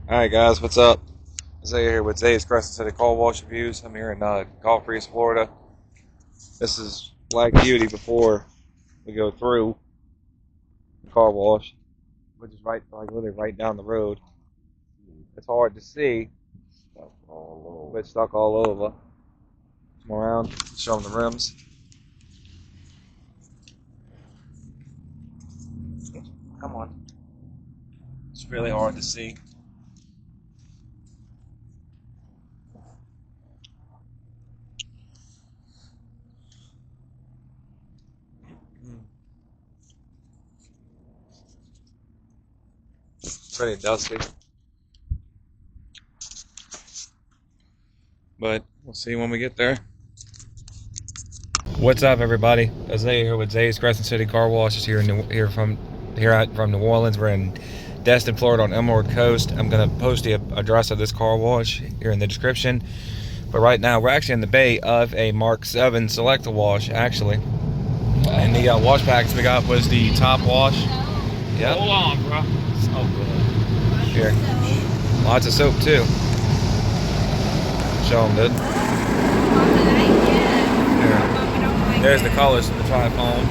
Alright guys, what's up? Zay here with Zay.s Crescent City Car Wash Reviews. I'm here in Gulf Breeze, Florida. This is Black Beauty before we go through the car wash, which is literally right down the road. It's hard to see, but it's stuck all over. Come around, show them the rims. Come on. It's really hard to see. Pretty dusty, but we'll see when we get there. What's up, everybody? Zay here with Zay's Crescent City Car Wash. From New Orleans. We're in Destin, Florida, on Emerald Coast. I'm gonna post the address of this car wash here in the description. But right now, we're actually in the bay of a Mark VII Selector wash, actually. And the wash package we got was the top wash. Yep. Hold on, bro. So good. Here. Lots of soap too. Show them, dude. Here. There's the colors from the tri-foam.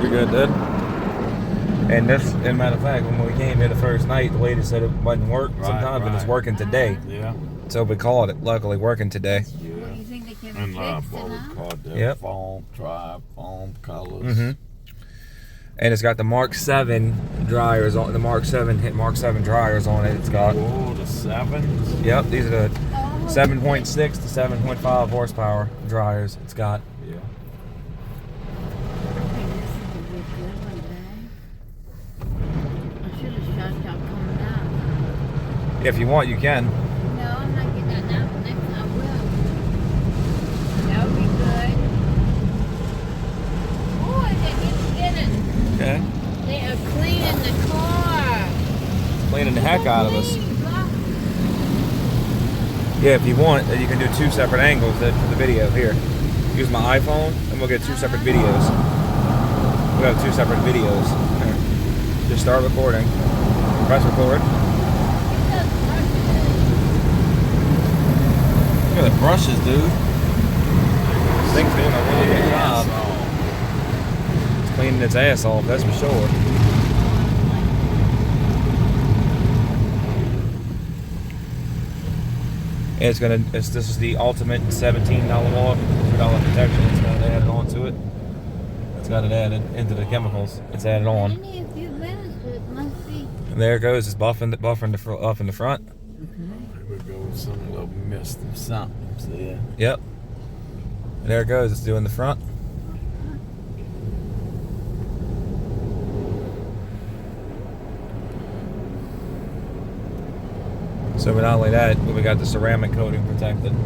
You're good, dude. And this, as a matter of fact, when we came here the first night, the lady said it wasn't working sometimes, and it's working today. Yeah. So we called it, luckily working today. Yeah. You think they can And fix what we it, called the Yep. foam, tri-foam colors. And it's got the Mark VII dryers on, the Mark VII dryers on it. It's got, Oh, the 7s. yep, these are the Oh, 7.6 to 7.5 horsepower dryers. It's got. Yeah. okay, this is a good one, I should have shot y'all coming out. If you want, you can. No, I'm not getting that now. Next I will. That would be good. Oh, they're getting. Okay. They are cleaning the car. Cleaning the heck out of us. Clean, blah. Yeah, if you want, you can do two separate angles for the video. Here, use my iPhone, and we'll get two separate videos. We'll have two separate videos. Here. Just start recording. Press record. Look at the brushes, dude. This thing's doing a really good job. It's cleaning its ass off, that's for sure. And this is the ultimate $17 off, $2 protection. It's got it added onto it. It's got it added into the chemicals. It's added on. Only a few minutes, but it must be. And there it goes. It's buffing up in the front. Here we go with some little mist of something. See? Yep. And there it goes. It's doing the front. So not only that, but we got the ceramic coating protected. And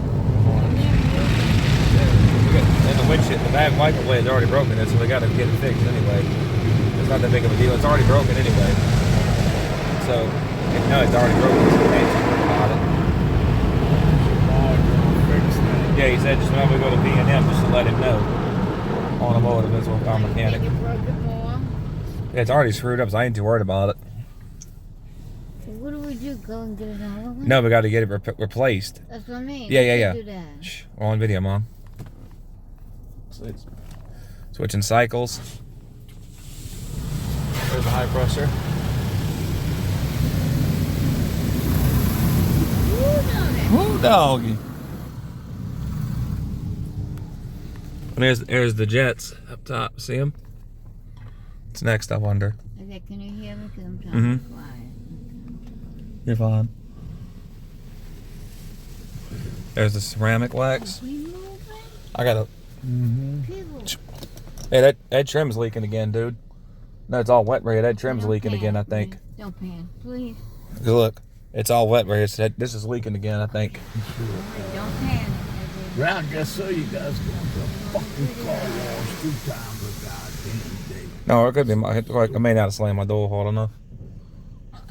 the windshield, the back wiper blade's already broken, so we got to get it fixed anyway. It's not that big of a deal. It's already broken anyway. So, no, it's already broken. So we can't worry about it. Yeah, he said just whenever we go to B&M, just to let him know. Automotive, that's what our mechanic. Think it broke it more. Yeah, it's already screwed up, so I ain't too worried about it. So what do we do? Go and get another one? No, we got to get it replaced. That's what I mean. Yeah. Do that. Shh, we're on video, Mom. Switching cycles. There's the high pressure. Woo, doggy. And there's the jets up top. See them? It's next up under. Okay, can you hear me? Because I'm trying to be quiet. You're fine. There's the ceramic wax. Are we moving? I got a. People. Hey, that trim's leaking again, dude. No, it's all wet right here. That trim's Don't leaking pan, again, I think. please. Don't pan, please. Look, it's all wet right here. So this is leaking again, I think. Don't pan. Well, I guess so. You guys going to a fucking car wash 2 times a goddamn day. No, it could be. I may not have slammed my door hard enough.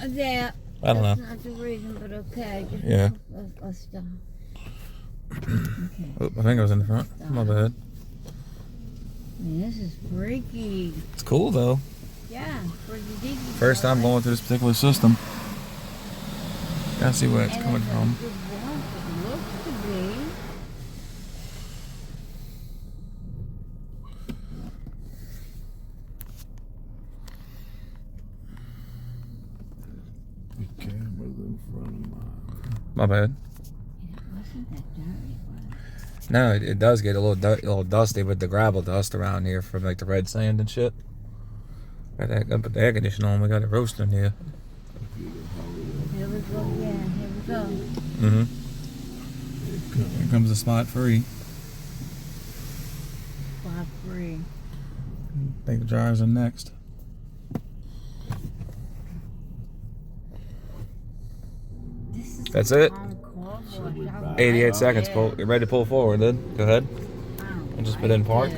Yeah. I don't know. That's not the reason, but okay. Just Yeah. Let's stop. Okay. Oh, my finger was in the front. My bad. This is freaky. It's cool though. Yeah, freaky deaky. First time going through this particular system. Gotta see where it's coming from. Good wash, it looks to be. The camera's in front of mine. My bad. It wasn't that dirty, was it? No, it does get a little dusty with the gravel dust around here from like the red sand and shit. Gotta put the air conditioner on. We got it roasting here. Here we go, yeah, here we go. Mm-hmm. Here comes the spot free. Spot free. I think the dryers are next. This is That's it. on car wash. 88 seconds. You're ready to pull forward, then? Go ahead. And just put in park.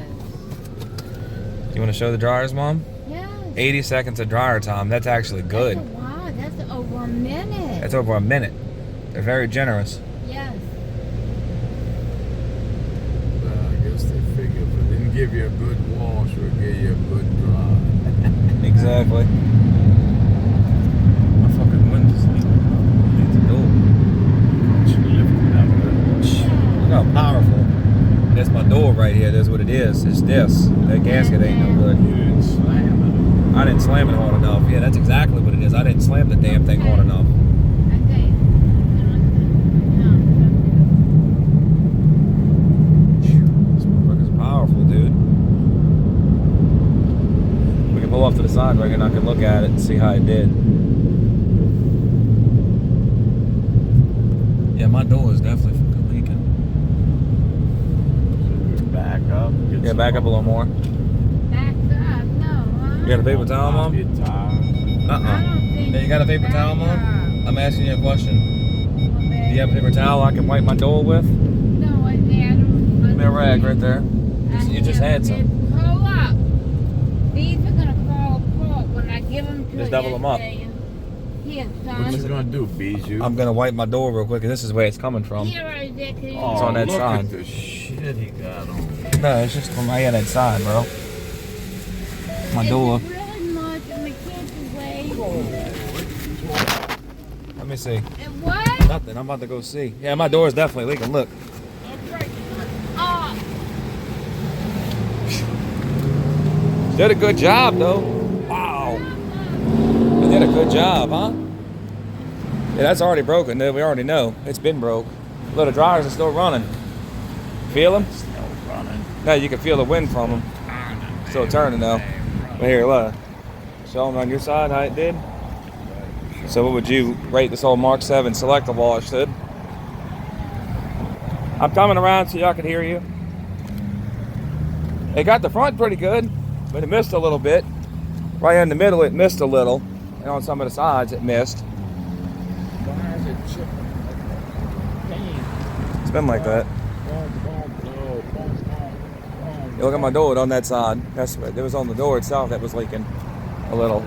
You want to show the dryers, Mom? Yes. 80 seconds of dryer time. That's actually good. Wow, that's over a minute. That's over a minute. They're very generous. Yes. I guess they figure if it didn't give you a good wash, we'll give you a good dry. Exactly. My fucking window's leaking. Need the door. Look how powerful. That's my door right here. That's what it is. It's this. That gasket ain't no good. You didn't slam it. I didn't slam it hard enough. Yeah, that's exactly what it is. I didn't slam the damn thing hard enough. Okay. This motherfucker's powerful, dude. We can pull off to the side right here and I can look at it and see how it did. Yeah, my door is definitely fucking leaking. Back up. Yeah, back up a little more. Back up, no, huh? You got a paper towel, Mom? Your tires. I don't think Yeah, you got a paper back towel, Mom? up. I'm asking you a question. Okay. Do you have a paper towel I can wipe my door with? No, I don't. Give me a rag right there. You just had some. Pull up. These are gonna fall apart when I give them to Just you. double them up. Here, What you son. gonna do, Bijou? I'm gonna wipe my door real quick, and this is where it's coming from. Here is it. Oh, It's on that look side. at the shit he got on. No, it's just from right on that side, bro. My door. It's really much, and we can't wait. Let me see. And what? Nothing. I'm about to go see. Yeah, my door is definitely leaking. Look. It's right off. Did a good job, though. Wow. They did a good job, huh? Yeah, that's already broken. We already know. It's been broke. Look, the dryers are still running. Feel them? Still running. No, you can feel the wind from them. Still turning, though. But here, look. Show them on your side how it did. So what would you rate this old Mark VII selective wash, dude? I'm coming around so y'all can hear you. It got the front pretty good, but it missed a little bit. Right in the middle, it missed a little. And on some of the sides, it missed. Why is it chipping? It's been like that. You look at my door on that side. It was on the door itself that was leaking a little.